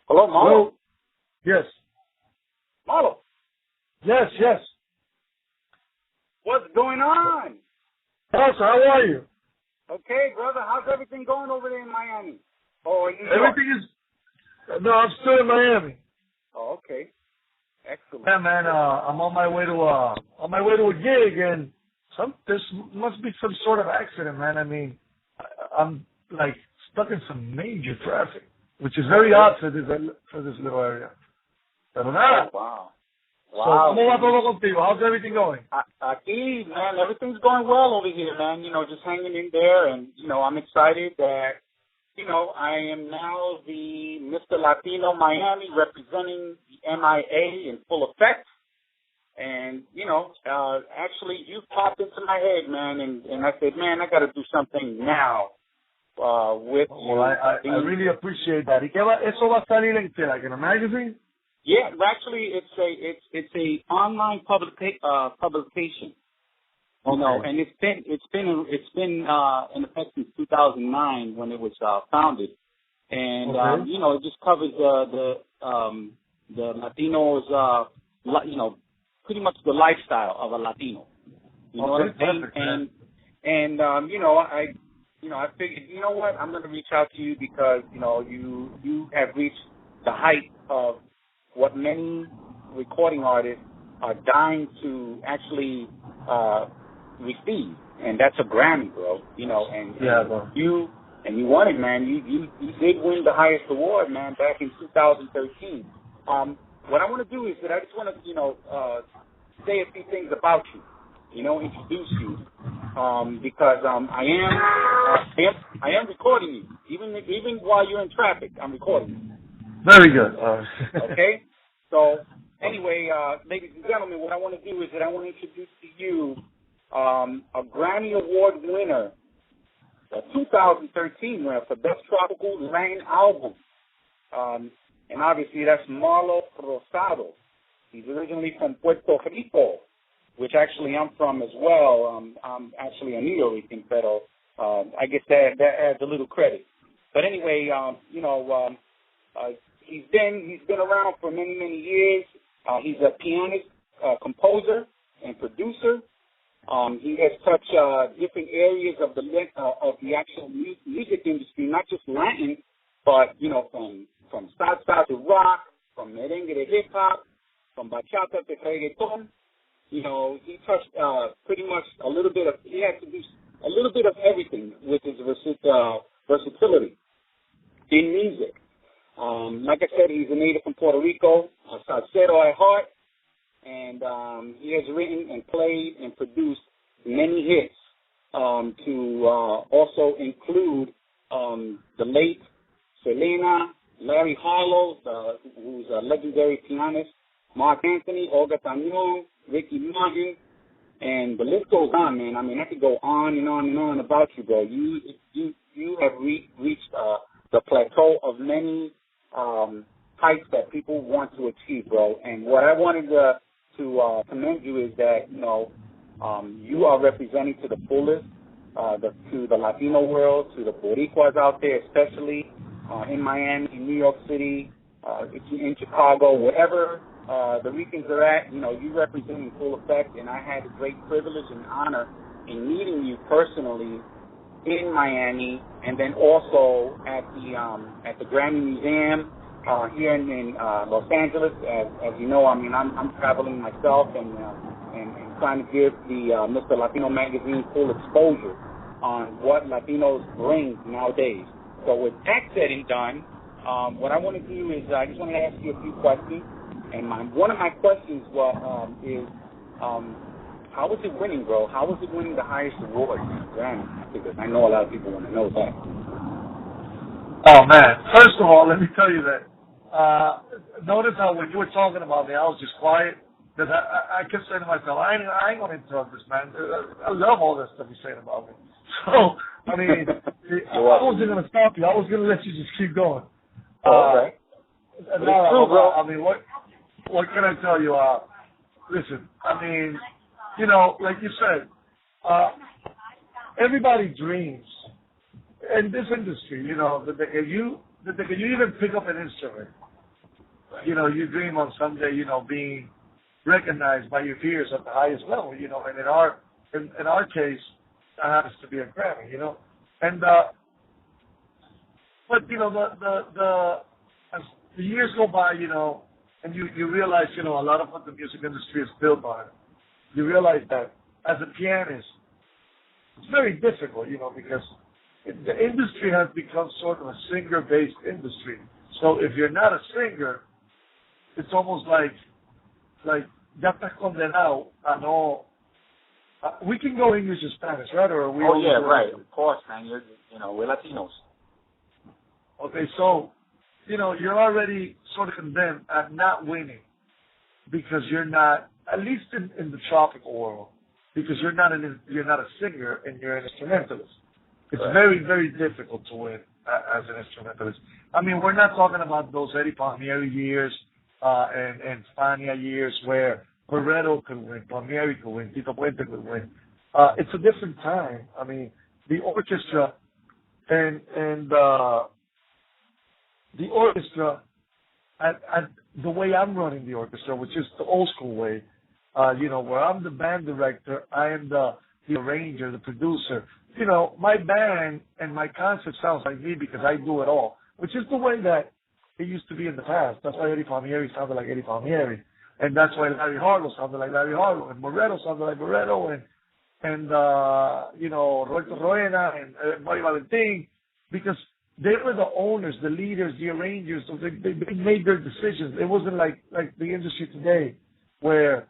Hello, Marlow. Hello? Yes. Marlow, Yes, yes. what's going on? Boss, how are you? Okay, brother, how's everything going over there in Miami? Oh, in New York? Everything is... No, I'm still in Miami. Oh, okay. Excellent. Yeah, man, I'm on my way to a gig, and this must be some sort of accident, man. I mean, I'm, like, stuck in some major traffic, which is very odd for this little area. Pero nada. Wow. So, ¿cómo va todo contigo? How's everything going? Aquí, man, everything's going well over here, man. You know, just hanging in there, and, you know, I'm excited that, you know, I am now the Mr. Latino Miami representing the MIA in full effect. And, you know, actually, you popped into my head, man, and I said, man, I got to do something now with you. Well, I really appreciate that. ¿Y qué va, eso va a salir en qué? Like in a magazine? Yeah, actually, it's a online publication. You know, and it's been in effect since 2009 when it was founded, and you know, it just covers the Latinos, you know, pretty much the lifestyle of a Latino. You know what I'm saying? And you know, I figured, you know what, I'm going to reach out to you because, you know, you have reached the height of what many recording artists are dying to actually receive, and that's a Grammy, bro. You know, and you won it, man. You did win the highest award, man, back in 2013. What I want to do is that I just want to, you know, say a few things about you. You know, introduce you, because I am recording you, even while you're in traffic. I'm recording you. Very good. Okay? So, anyway, ladies and gentlemen, what I want to do is that I want to introduce to you a Grammy Award winner, a 2013 winner for Best Tropical Latin Album. And obviously that's Marlow Rosado. He's originally from Puerto Rico, which actually I'm from as well. I'm actually a New Yorker, pero I guess that adds a little credit. But anyway, you know, he's been around for many years. He's a pianist, composer, and producer. He has touched different areas of the actual music industry, not just Latin, but you know, from salsa to rock, from merengue to hip hop, from bachata to reggaeton. You know, he touched pretty much a little bit of. He had to do a little bit of everything with his versatility in music. Like I said, he's a native from Puerto Rico, a salsero at heart, and he has written and played and produced many hits, to also include the late Selena, Larry Harlow, who's a legendary pianist, Mark Anthony, Olga Tañón, Ricky Martin, and the list goes on, man. I mean, I could go on and on and on about you, bro. You have reached the plateau of many heights that people want to achieve, bro. And what I wanted to commend you is that, you know, you are representing to the fullest, to the Latino world, to the Boricuas out there, especially in Miami, in New York City, in Chicago, wherever the Ricans are at. You know, you represent in full effect, and I had a great privilege and honor in meeting you personally in Miami, and then also at the Grammy Museum here in Los Angeles. As you know, I mean, I'm traveling myself and trying to give the Mr. Latino Magazine full exposure on what Latinos bring nowadays. So with that said and done, what I want to do is I just want to ask you a few questions. And one of my questions is, how was it winning, bro? How was it winning the highest award, Grammy? Because I know a lot of people want to know that. Oh, man. First of all, let me tell you that. Notice how when you were talking about me, I was just quiet. Because I kept saying to myself, I ain't going to interrupt this, man. I love all that stuff you're saying about me. So, I mean, I wasn't going to stop you. I was going to let you just keep going. Okay. It's true, bro. I mean, what can I tell you? Listen, I mean, you know, like you said, everybody dreams in this industry, you know, that they can you even pick up an instrument you dream on someday, being recognized by your peers at the highest level, and in our case, that happens to be a Grammy, and but as the years go by, and you realize, a lot of what the music industry is built on, you realize that as a pianist, it's very difficult, because the industry has become sort of a singer-based industry. So if you're not a singer, it's almost like ya estás condenado a no. We can go English and Spanish, right? Or we right. Of course, man. We're Latinos. Okay, so you're already sort of condemned at not winning because you're not, at least in the tropical world, because you're not a singer and you're an instrumentalist. It's very, very difficult to win as an instrumentalist. I mean, we're not talking about those Eddie Palmieri years and Fania years where Barreto could win, Palmieri could win, Tito Puente could win. It's a different time. I mean, the orchestra and the orchestra, at the way I'm running the orchestra, which is the old school way, where I'm the band director, I am the arranger, the producer. My band and my concert sounds like me because I do it all, which is the way that it used to be in the past. That's why Eddie Palmieri sounded like Eddie Palmieri. And that's why Larry Harlow sounded like Larry Harlow, and Barreto sounded like Barreto, and Roberto Roena and Mario Valentin, because they were the owners, the leaders, the arrangers. So they made their decisions. It wasn't like the industry today, where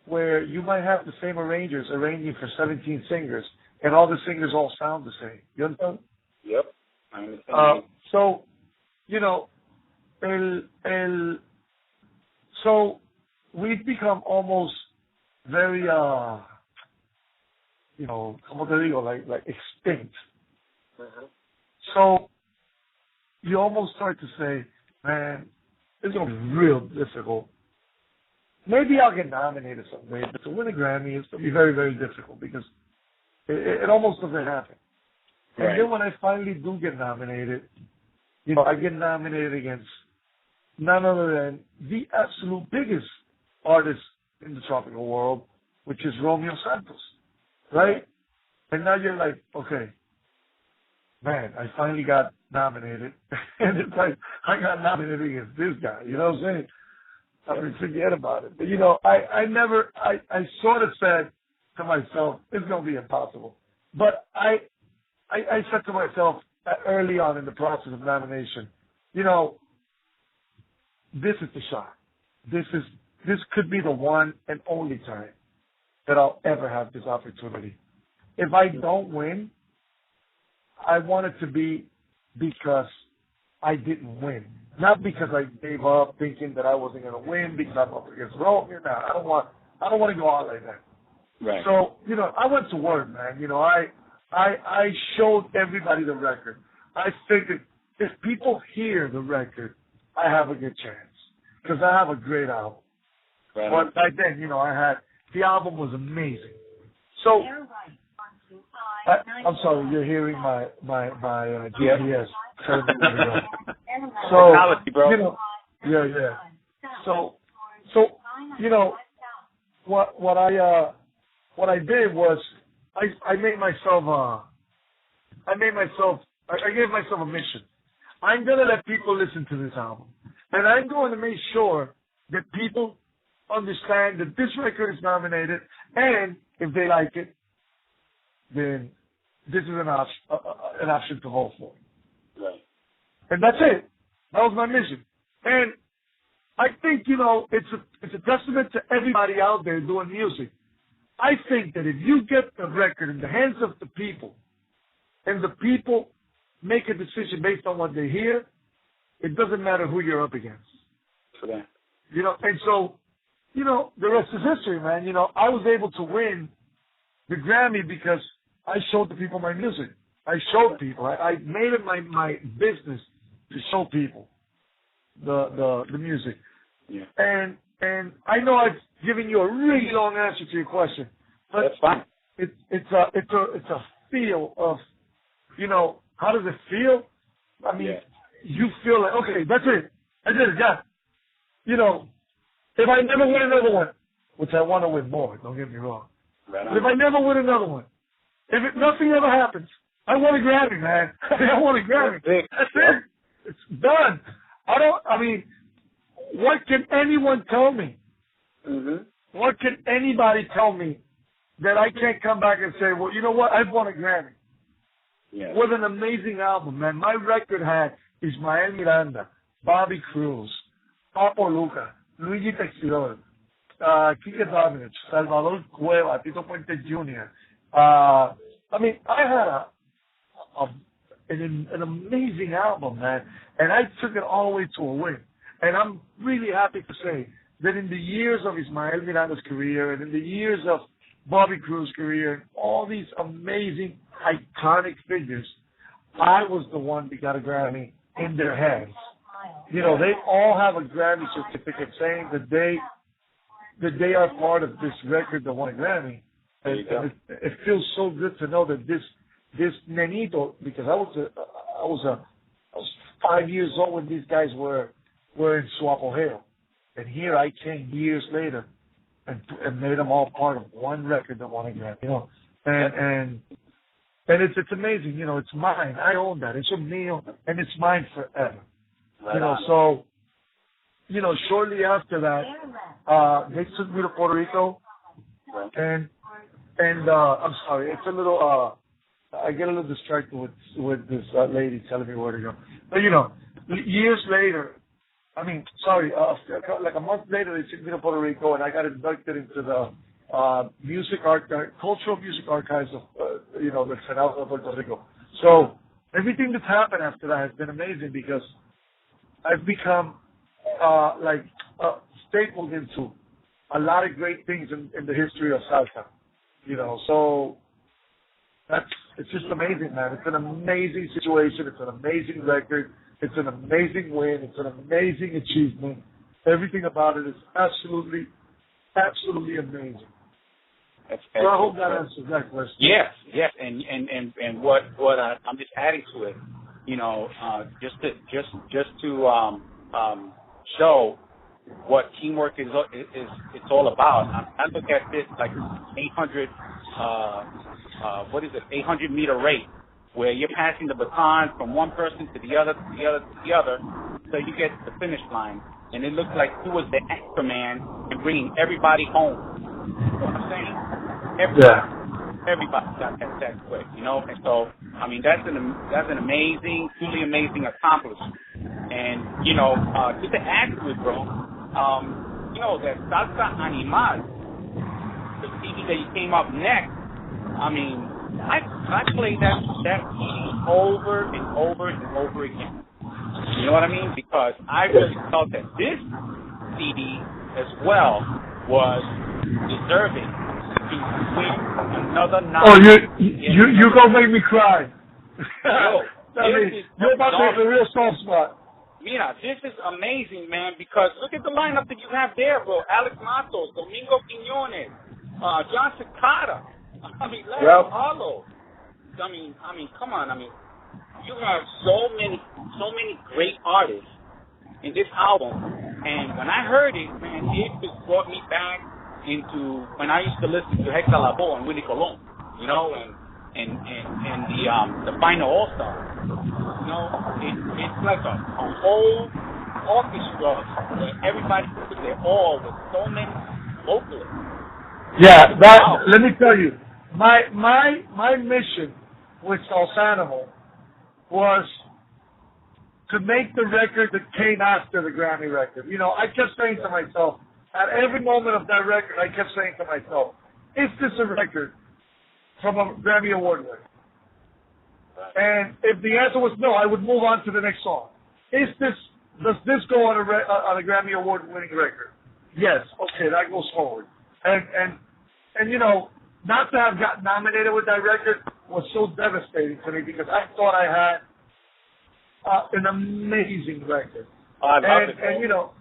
you might have the same arrangers arranging for 17 singers, and all the singers all sound the same. You understand? Yep, I understand. So, so we've become almost very, como te digo, like extinct. Mm-hmm. So you almost start to say, man, it's going to be real difficult. Maybe I'll get nominated someday, but to win a Grammy, it's going to be very, very difficult because it almost doesn't happen. Right. And then when I finally do get nominated, I get nominated against none other than the absolute biggest artist in the tropical world, which is Romeo Santos, right? And now you're like, okay, man, I finally got nominated. And it's like, I got nominated against this guy, you know what I'm saying? I mean, forget about it. But, I sort of said to myself, it's going to be impossible. But I said to myself early on in the process of nomination, this is the shot. This could be the one and only time that I'll ever have this opportunity. If I don't win, I want it to be because I didn't win. Not because I gave up thinking that I wasn't going to win because I'm up against Romeo. No, I don't want to go out like that. Right. So, I went to work, man. I showed everybody the record. I figured if people hear the record, I have a good chance because I have a great album. Right. But back then, the album was amazing. So, I'm sorry, you're hearing my GPS. So, bro. yeah. So, what I did was I gave myself a mission. I'm gonna let people listen to this album, and I'm going to make sure that people understand that this record is nominated, and if they like it, then this is an option to vote for. Right. And that's it. That was my mission. And I think, it's a testament to everybody out there doing music. I think that if you get the record in the hands of the people, and the people make a decision based on what they hear, it doesn't matter who you're up against. For that. And so, the rest is history, man. I was able to win the Grammy because I showed the people my music. I showed people. I made it my business to show people the music. Yeah. And I know I've given you a really long answer to your question, but that's fine. It's a feel of, how does it feel? I mean, you feel like, okay, that's it. I did it, yeah. you know, if I never win another one, which I want to win more, don't get me wrong. Right But if I never win another one, nothing ever happens, I want a Grammy, man. I want a Grammy. That's it. It's done. What can anyone tell me? Mm-hmm. What can anybody tell me that I can't come back and say, well, you know what, I've won a Grammy. Yeah. What an amazing album, man. My record had Ismael Miranda, Bobby Cruz, Papo Luca, Luigi Texidor, Kike Dominich, Salvador Cueva, Tito Puente Jr. I had an amazing album, man, and I took it all the way to a win. And I'm really happy to say that in the years of Ismael Miranda's career and in the years of Bobby Cruz's career and all these amazing, iconic figures, I was the one that got a Grammy in their hands. You know, they all have a Grammy certificate saying that they are part of this record that won a Grammy. And it feels so good to know that this nenito, because I was 5 years old when these guys were in su apogeo, and here I came years later and made them all part of one record that won a Grammy. You know, and it's amazing. You know, it's mine. I own that. It's mío, and it's mine forever. You know, so you know, shortly after that, they took me to Puerto Rico, and I'm sorry, it's a little. I get a little distracted with this lady telling me where to go. But, you know, years later, like a month later, they took me to Puerto Rico, and I got inducted into the cultural music archives of, the Senado of Puerto Rico. So everything that's happened after that has been amazing because I've become, stapled into a lot of great things in the history of salsa, you know, so it's just amazing, man. It's an amazing situation. It's an amazing record. It's an amazing win. It's an amazing achievement. Everything about it is absolutely, absolutely amazing. So I hope that answers that question. Yes, and what I'm just adding to it, you know, just to show what teamwork is it's all about. I look at this like 800. 800-meter race, where you're passing the baton from one person to the other, so you get to the finish line. And it looks like he was the extra man in bringing everybody home. You know what I'm saying? Everybody got that quick, you know? And so, I mean, that's an amazing, truly amazing accomplishment. And, you know, just to add to it, bro, you know, that Salsa Animal, the CD that you came up next, I mean, I played that CD over and over and over again. You know what I mean? Because I really felt that this CD as well was deserving to win another night. Oh, you gonna make me cry. You're about to make a real soft spot. Mira, this is amazing, man, because look at the lineup that you have there, bro. Alex Matos, Domingo Quiñones, John Cicada. I mean, Larry Marlow. I mean, come on. I mean, you have so many great artists in this album, and when I heard it, man, it just brought me back into when I used to listen to Hector Lavoe and Willie Colon, you know, and the final All Star. You know, it's like a whole orchestra where everybody puts their all with so many vocalists. Yeah, let me tell you, my mission with Salsanimal was to make the record that came after the Grammy record. You know, I kept saying to myself, at every moment of that record, I kept saying to myself, is this a record from a Grammy Award winner? And if the answer was no, I would move on to the next song. Does this go on a Grammy Award winning record? Yes. Okay, that goes forward. And you know, not to have gotten nominated with that record was so devastating to me because I thought I had an amazing record. I love it. And you know,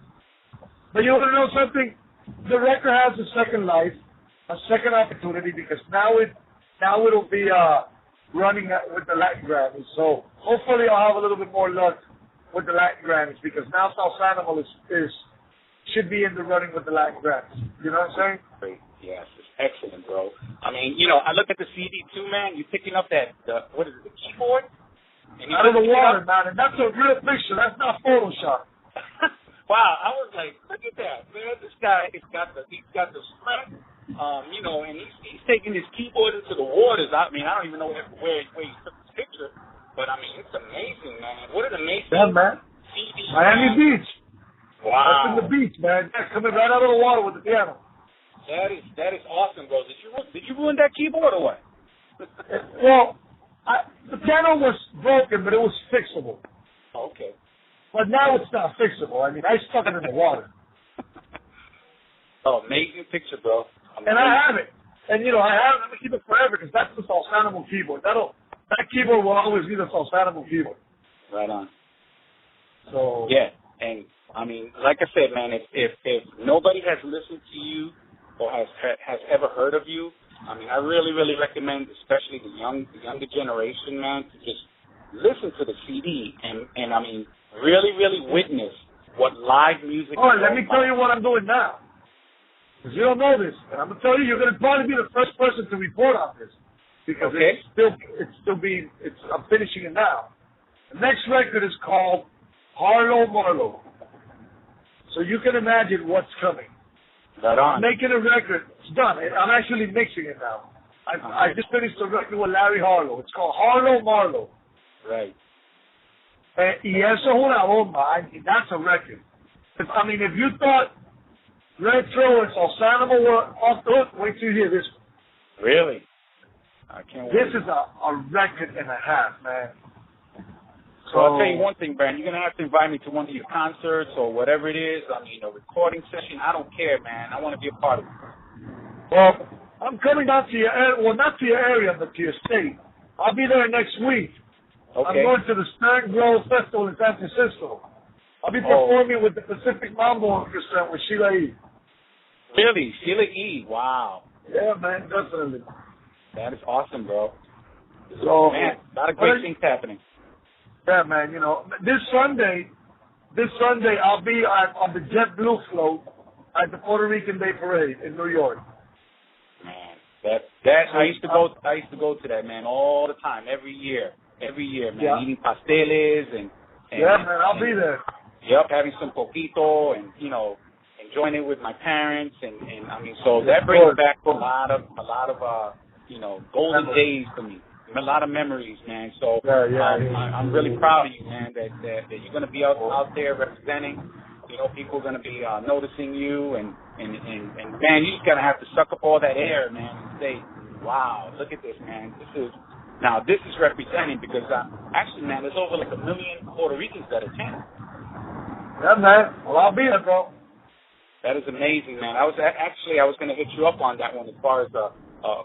but you want to know something? The record has a second life, a second opportunity because now it'll be running with the Latin Grammys. So hopefully I'll have a little bit more luck with the Latin Grammys because now Salsanimal is should be in the running with the Latin Grammys. You know what I'm saying? Great. Yes, it's excellent, bro. I mean, I look at the CD too, man. You're picking up what is it, the keyboard? And out of the water, man, and that's a real picture. That's not Photoshop. Wow, I was like, look at that, man. This guy, he's got the strength, and he's taking his keyboard into the waters. I mean, I don't even know where he took this picture, but I mean, it's amazing, man. What an amazing man. CD. Miami Beach. Wow. That's in the beach, man. That's coming right out of the water with the piano. That is awesome, bro. Did you ruin that keyboard or what? Well, the piano was broken, but it was fixable. Okay. But now it's not fixable. I mean, I stuck it in the water. Oh, amazing picture, bro. Amazing. And I have it. And, I have it. I'm going to keep it forever because that's the Salsanimo keyboard. That keyboard will always be the Salsanimo keyboard. Right on. So. Yeah. And, I mean, like I said, man, if nobody has listened to you or has ever heard of you, I mean, I really, really recommend, especially the younger generation, man, to just listen to the CD and I mean, really, really witness what live music is. Oh, let me tell you what I'm doing now. Because you don't know this. And I'm going to tell you, you're going to probably be the first person to report on this. Because I'm finishing it now. The next record is called Marlow. So you can imagine what's coming. Right on. I'm making a record. It's done. I'm actually mixing it now. I just finished the record with Larry Harlow. It's called Marlow. Right. Y eso es una bomba. I mean, that's a record. I mean, if you thought Retro and Salsanimo were off the hook, wait till you hear this one. Really? I can't wait. This is a record and a half, man. So I'll tell you one thing, Brandon. You're going to have to invite me to one of your concerts or whatever it is. I mean, a recording session. I don't care, man. I want to be a part of it. Well, I'm coming down to your area. Well, not to your area, but to your state. I'll be there next week. Okay. I'm going to the Stern Grove Festival in San Francisco. I'll be performing with the Pacific Mambo Orchestra with Sheila E. Really? Sheila E. Wow. Yeah, man, definitely. That is awesome, bro. So, man, a lot of great things happening. Yeah, man, this Sunday I'll be on the JetBlue float at the Puerto Rican Day Parade in New York. Man, I used to go to that, man, all the time, every year, man, eating pasteles and yeah, man, I'll be there. Yep, having some poquito and enjoying it with my parents and I mean, so that brings back a lot of golden days for me. A lot of memories, man. So I'm really proud of you, man, that you're going to be out there representing. People are going to be noticing you, and man, you just got to have to suck up all that air, man, and say, wow, look at this, man. This is representing because actually, man, there's over like 1 million Puerto Ricans that attend. Yeah, man. Well, I'll be there, bro. That is amazing, man. I was going to hit you up on that one as far as a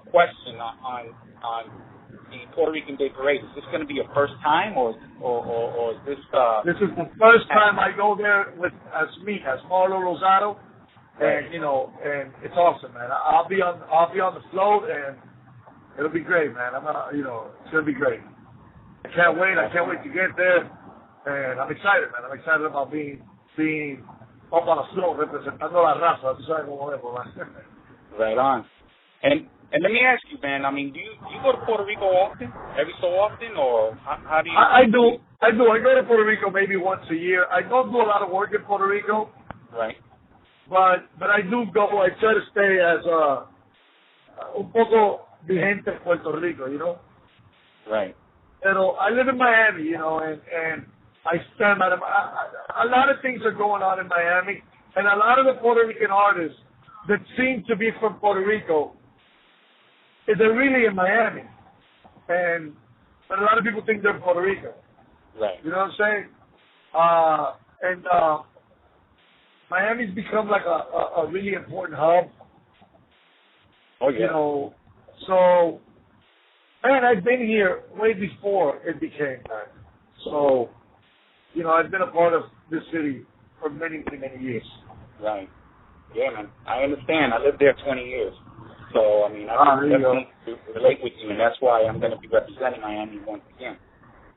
question on the Puerto Rican Day Parade. Is this going to be your first time, or is this? This is the first time I go there as Marlow Rosado, and and it's awesome, man. I'll be on the float, and it'll be great, man. It's gonna be great. I can't wait to get there, and I'm excited, man. I'm excited about being up on a float representando la raza. ¿Tú sabes cómo es, man? Right on. And let me ask you, man. I mean, do you go to Puerto Rico often? Every so often, or how do you? I do. I go to Puerto Rico maybe once a year. I don't do a lot of work in Puerto Rico. Right. But I do go. I try to stay as un poco vigente en Puerto Rico, Right. Pero I live in Miami, and I spend a lot of things are going on in Miami, and a lot of the Puerto Rican artists that seem to be from Puerto Rico, they're really in Miami, but a lot of people think they're in Puerto Rico. Right. You know what I'm saying? Miami's become like a really important hub. Oh yeah. So, and I've been here way before it became that. So, I've been a part of this city for many, many, many years. Right. Yeah, man. I understand. I lived there 20 years. So, I mean, I definitely relate with you, and that's why I'm going to be representing Miami once again.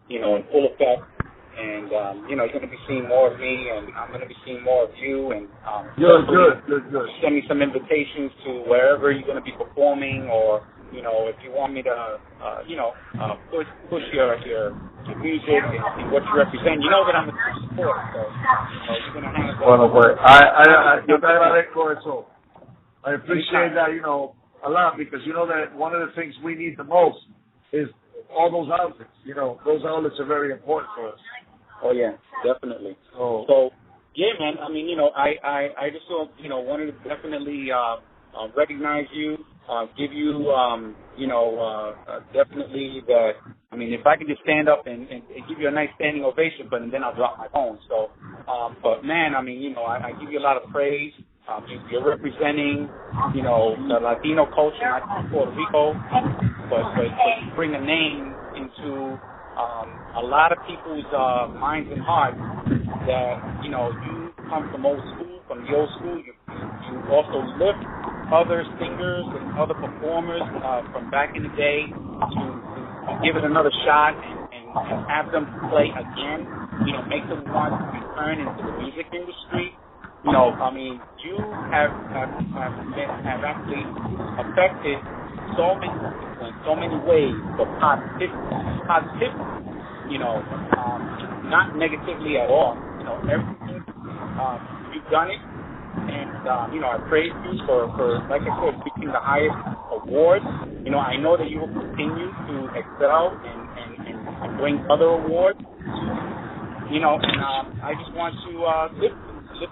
In full effect, And you know, you're going to be seeing more of me, and I'm going to be seeing more of you. And good. Send me some invitations to wherever you're going to be performing, or you know, if you want me to, push your music and what you represent. You know that I'm a true supporter, so you know, you're going to have. Bueno, pues, yo te agradezco eso. I appreciate that, you know, a lot, because you know that one of the things we need the most is all those outlets. You know, those outlets are very important for us. Oh yeah, definitely. Oh. So yeah, man. I mean, you know, I just wanted to definitely recognize you, give you definitely that. I mean, if I could just stand up and give you a nice standing ovation, but then I'll drop my phone. So, but man, I mean, you know, I give you a lot of praise. You're representing, you know, the Latino culture, not just Puerto Rico, but you bring a name into a lot of people's minds and hearts that, you know, you come from from the old school. You also lift other singers and other performers from back in the day to give it another shot and have them play again, you know, make them want to return into the music industry. You know, I mean, you have actually affected so many people in so many ways for positivity, you know, not negatively at all. You know, everything, you've done it, and, you know, I praise you for, like I said, picking the highest awards. You know, I know that you will continue to excel and bring other awards, you know, and I just want to lift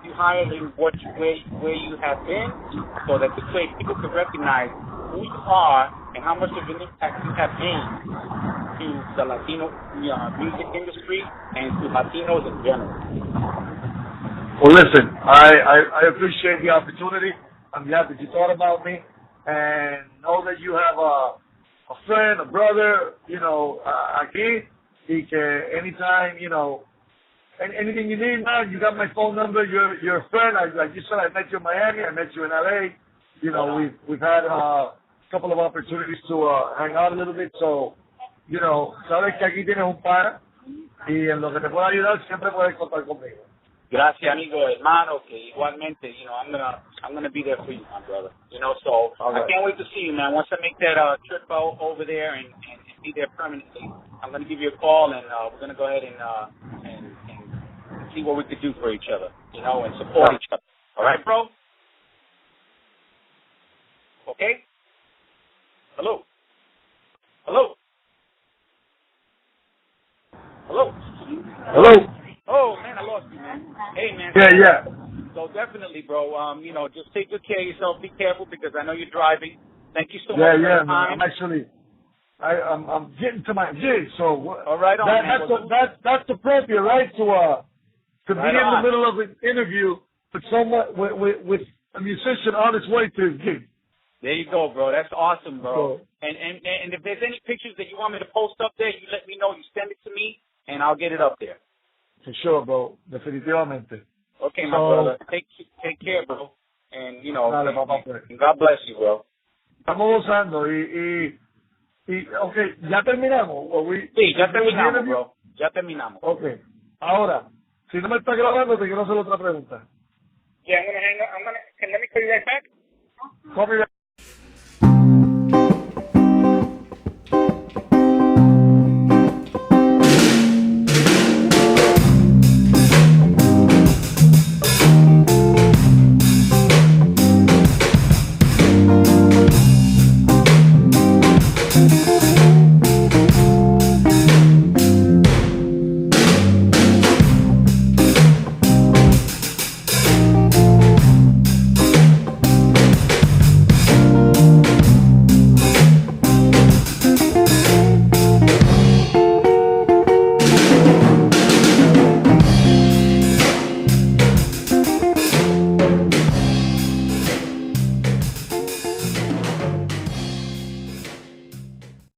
you higher than where you have been, so that this way people can recognize who you are and how much of an impact you have made to the Latino music industry and to Latinos in general. Well, listen, I appreciate the opportunity. I'm glad that you thought about me, and know that you have a friend, a brother, you know, aquí, y que anytime, you know, anything you need, man, you got my phone number. You're a friend. Like you said, I met you in Miami. I met you in LA. You know, we've had a couple of opportunities to hang out a little bit. So, you know, sabes que aquí tienes un pana, y en lo que te pueda ayudar siempre puedes contar conmigo. Gracias, amigo, hermano, que igualmente, you know, I'm gonna be there for you, my brother. You know, so I can't wait to see you, man. Once I make that trip over there and be there permanently, I'm gonna give you a call, and we're gonna go ahead and see what we could do for each other, you know, and support each other. All right, bro? Okay? Hello? Hello? Hello? Hello? Oh, man, I lost you, man. Hey, man. Yeah. So definitely, bro, you know, just take good care of yourself. Be careful, because I know you're driving. Thank you so much for your time. Man. I'm actually, I'm getting to my gig, so all right, that's appropriate, right? To be in the middle of an interview with someone, with a musician on his way to his gig. There you go, bro. That's awesome, bro. And if there's any pictures that you want me to post up there, you let me know. You send it to me, and I'll get it up there. For sure, bro. Definitivamente. Okay, my brother. Take care, bro. And, you know, dale, papá, and God bless you, bro. Estamos gozando okay, ¿ya terminamos? Sí, ya terminamos, bro. Ya terminamos. Okay. Ahora, si no me estás grabando, te quiero hacer otra pregunta. Yeah, I'm gonna hang up. Let me call you right back. Call me back.